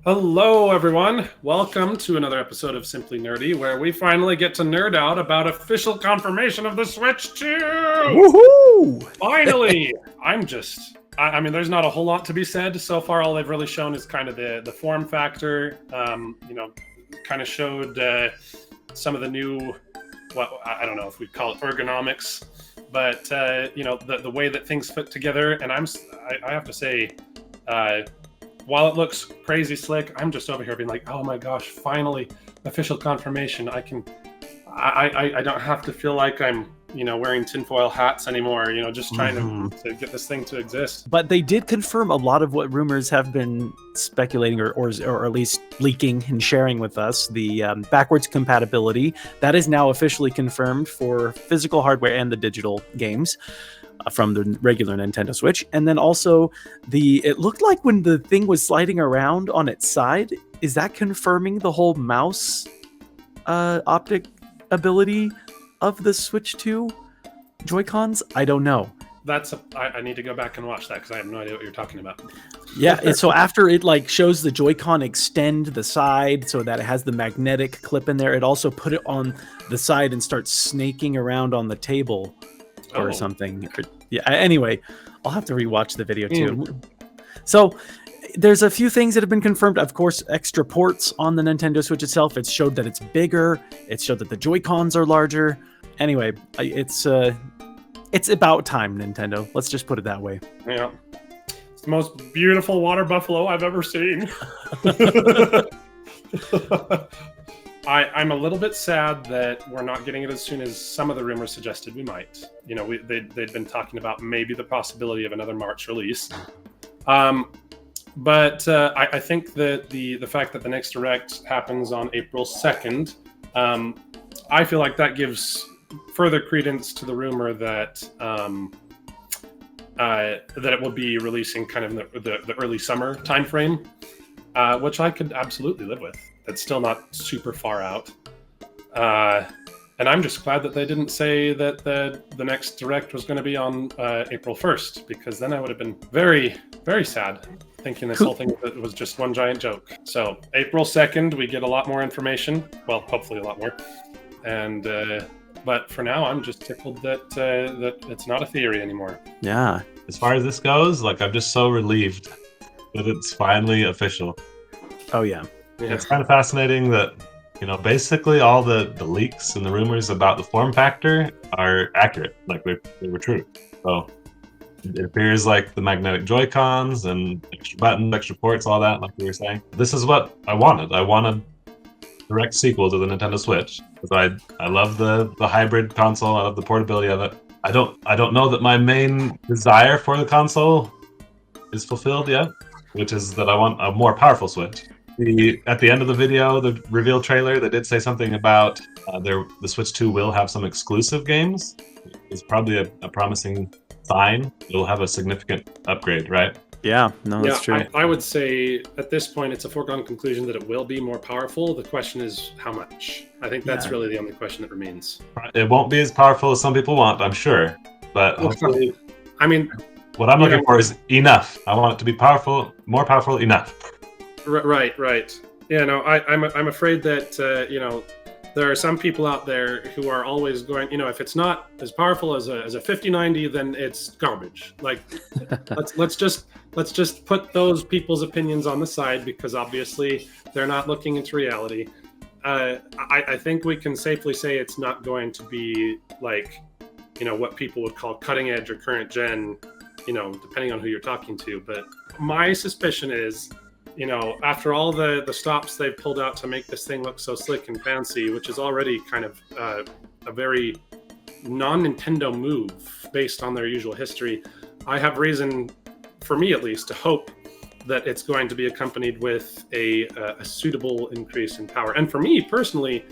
Hello, everyone. Welcome to another episode of Simply Nerdy, where we finally get to nerd out about official confirmation of the Switch 2! Woohoo! Finally! I mean, there's not a whole lot to be said. So far, all they've really shown is kind of the form factor. Kind of showed some of the new, well, I don't know if we'd call it ergonomics, but, the way that things fit together. And I have to say, while it looks crazy slick, I'm just over here being like, oh my gosh, finally, official confirmation. I don't have to feel like I'm, wearing tinfoil hats anymore, just trying to get this thing to exist. But they did confirm a lot of what rumors have been speculating or at least leaking and sharing with us. The backwards compatibility, that is now officially confirmed for physical hardware and the digital games. From the regular Nintendo Switch. And then also it looked like when the thing was sliding around on its side, is that confirming the whole mouse optic ability of the Switch 2 Joy-Cons? I don't know. I need to go back and watch that because I have no idea what you're talking about. Yeah, and so after it shows the Joy-Con extend the side so that it has the magnetic clip in there, it also put it on the side and starts snaking around on the table. Or something. Yeah. Anyway, I'll have to rewatch the video too. So there's a few things that have been confirmed. Of course, extra ports on the Nintendo Switch itself. It showed that it's bigger. It showed that the Joy-Cons are larger. Anyway, it's about time, Nintendo. Let's just put it that way. Yeah. It's the most beautiful water buffalo I've ever seen. I'm a little bit sad that we're not getting it as soon as some of the rumors suggested we might. They'd been talking about maybe the possibility of another March release. But I think that the fact that the next Direct happens on April 2nd, I feel like that gives further credence to the rumor that it will be releasing kind of the early summer timeframe, which I could absolutely live with. That's still not super far out. And I'm just glad that they didn't say that the next Direct was going to be on April 1st, because then I would have been very, very sad thinking this whole thing was just one giant joke. So April 2nd, we get a lot more information. Well, hopefully a lot more. And but for now, I'm just tickled that it's not a theory anymore. Yeah. As far as this goes, I'm just so relieved that it's finally official. Oh, yeah. Yeah. It's kind of fascinating that, basically all the leaks and the rumors about the form factor are accurate. They were true. So it appears like the magnetic Joy-Cons and extra buttons, extra ports, all that, like we were saying. This is what I wanted. I wanted a direct sequel to the Nintendo Switch, because I love the hybrid console. I love the portability of it. I don't know that my main desire for the console is fulfilled yet, which is that I want a more powerful Switch. At the end of the video, the reveal trailer, they did say something about the Switch 2 will have some exclusive games. It's probably a promising sign. It'll have a significant upgrade, right? Yeah, no, that's true. I would say at this point, it's a foregone conclusion that it will be more powerful. The question is how much. I think that's really the only question that remains. It won't be as powerful as some people want, I'm sure. But hopefully, I mean, what I'm looking for is enough. I want it to be powerful, more powerful enough. Right. Yeah, no, I'm afraid that there are some people out there who are always going, if it's not as powerful as a 5090, then it's garbage. Let's just put those people's opinions on the side, because obviously they're not looking into reality. I think we can safely say it's not going to be what people would call cutting edge or current gen, depending on who you're talking to. But my suspicion is, after all the stops they've pulled out to make this thing look so slick and fancy, which is already kind of a very non-Nintendo move based on their usual history, I have reason, for me at least, to hope that it's going to be accompanied with a suitable increase in power. And for me personally,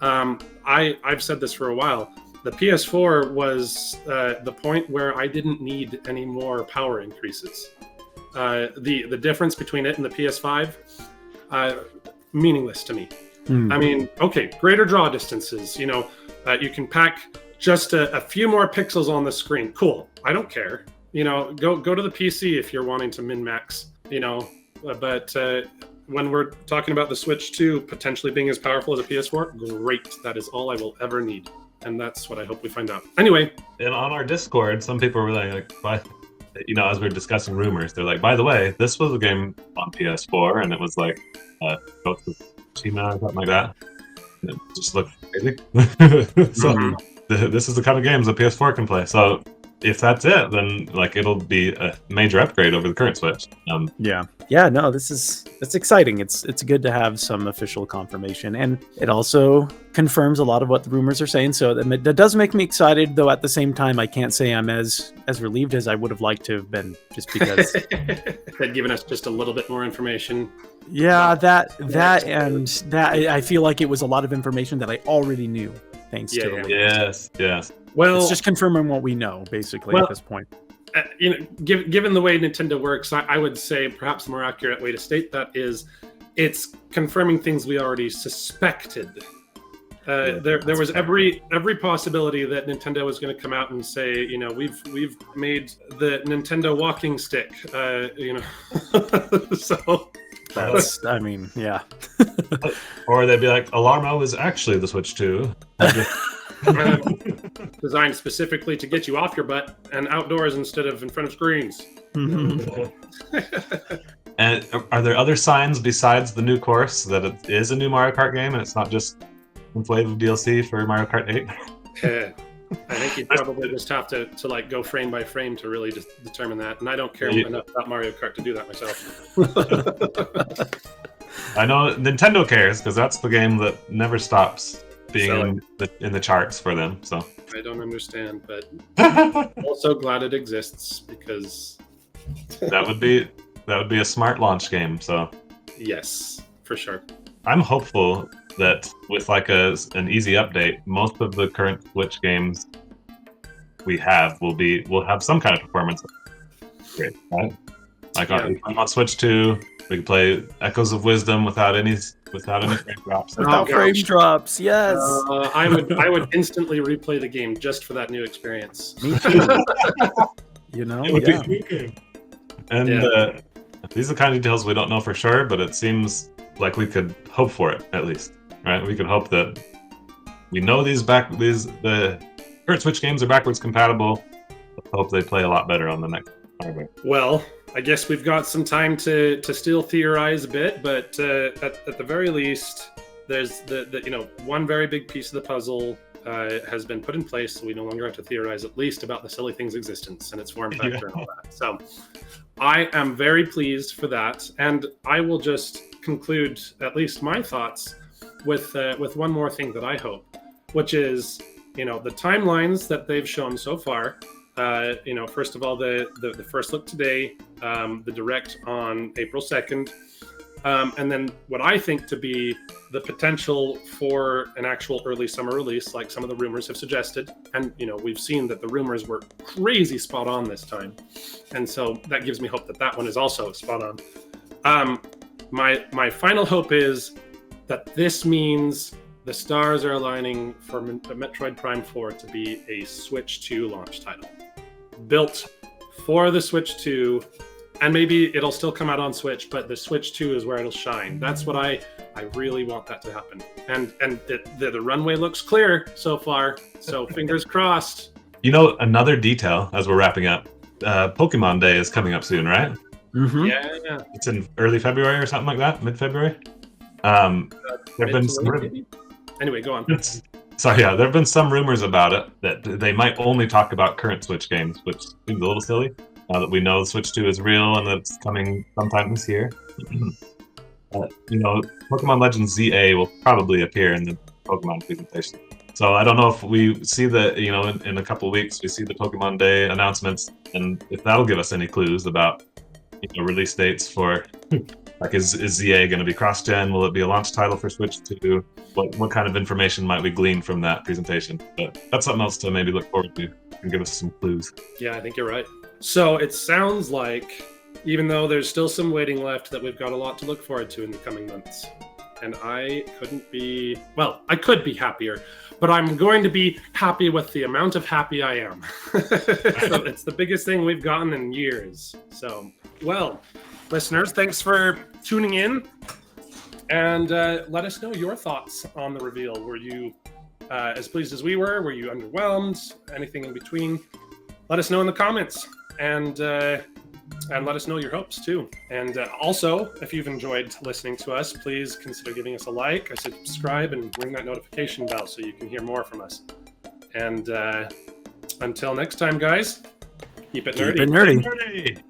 I've said this for a while, the PS4 was the point where I didn't need any more power increases. The difference between it and the PS5, meaningless to me. I mean, okay, greater draw distances. You can pack just a few more pixels on the screen. Cool. I don't care. Go to the PC if you're wanting to min-max. But when we're talking about the Switch 2 potentially being as powerful as a PS4, great. That is all I will ever need. And that's what I hope we find out. Anyway. And on our Discord, some people were like, as we were discussing rumors, they're like, by the way, this was a game on PS4, and it was like Ghost of Tsushima or something like that. And it just looked crazy. So this is the kind of games that PS4 can play. So if that's it, then like it'll be a major upgrade over the current Switch. No, it's exciting. It's good to have some official confirmation, and it also confirms a lot of what the rumors are saying. So that does make me excited, though at the same time I can't say I'm as relieved as I would have liked to have been, just because they'd given us just a little bit more information. Yeah, that I feel like it was a lot of information that I already knew, thanks to the leaks. Yes. Well, it's just confirming what we know, basically, at this point. Given the way Nintendo works, I would say perhaps the more accurate way to state that is it's confirming things we already suspected. There was every possibility that Nintendo was going to come out and say, we've made the Nintendo walking stick, so that's, I mean, yeah. Or they'd be like, Alarmo is actually the Switch 2. Designed specifically to get you off your butt and outdoors instead of in front of screens. And are there other signs besides the new course that it is a new Mario Kart game and it's not just a wave of DLC for Mario Kart 8? I think you'd probably just have to like go frame by frame to really just determine that. And I don't care enough about Mario Kart to do that myself. I know Nintendo cares because that's the game that never stops being in the charts for them. So I don't understand, but I'm also glad it exists because that would be a smart launch game. So yes, for sure. I'm hopeful that with like an easy update, most of the current Switch games we have will have some kind of performance upgrade, right? Like on Switch 2, we can play Echoes of Wisdom without any frame drops. Without frame drops, yes. I would instantly replay the game just for that new experience. Me too. It would be good. And these are the kind of details we don't know for sure, but it seems like we could hope for it at least, right? We could hope that we know the current Switch games are backwards compatible. Let's hope they play a lot better on the next hardware. Well, I guess we've got some time to still theorize a bit, but at the very least, there's the one very big piece of the puzzle has been put in place, so we no longer have to theorize at least about the silly thing's existence and its form factor and all that. So I am very pleased for that, and I will just conclude at least my thoughts with one more thing that I hope, which is the timelines that they've shown so far. First of all, the first look today, the direct on April 2nd, and then what I think to be the potential for an actual early summer release, like some of the rumors have suggested. And, we've seen that the rumors were crazy spot on this time. And so that gives me hope that one is also spot on. My final hope is that this means the stars are aligning for Metroid Prime 4 to be a Switch 2 launch title. Built for the Switch 2, and maybe it'll still come out on Switch, but the Switch 2 is where it'll shine. That's what I really want that to happen. And the runway looks clear so far, so fingers crossed. Another detail as we're wrapping up, Pokemon Day is coming up soon, right? Mm-hmm. Yeah. It's in early February or something like that, mid-February. There've been some Anyway, go on. So yeah, there have been some rumors about it that they might only talk about current Switch games, which seems a little silly. Now that we know the Switch 2 is real and that it's coming sometime this year. Pokemon Legends ZA will probably appear in the Pokemon presentation. So I don't know if we see in a couple of weeks, we see the Pokemon Day announcements, and if that'll give us any clues about release dates for, like, is ZA going to be cross-gen? Will it be a launch title for Switch 2? What kind of information might we glean from that presentation? But that's something else to maybe look forward to and give us some clues. Yeah, I think you're right. So it sounds like, even though there's still some waiting left, that we've got a lot to look forward to in the coming months. and I couldn't be, well, I could be happier, but I'm going to be happy with the amount of happy I am. So it's the biggest thing we've gotten in years. So, well, listeners, thanks for tuning in, and let us know your thoughts on the reveal. Were you as pleased as we were? Were you underwhelmed? Anything in between? Let us know in the comments, and let us know your hopes too. And also, if you've enjoyed listening to us, please consider giving us a like, a subscribe, and ring that notification bell so you can hear more from us. And until next time, guys, keep it nerdy. Keep it nerdy. Nerdy.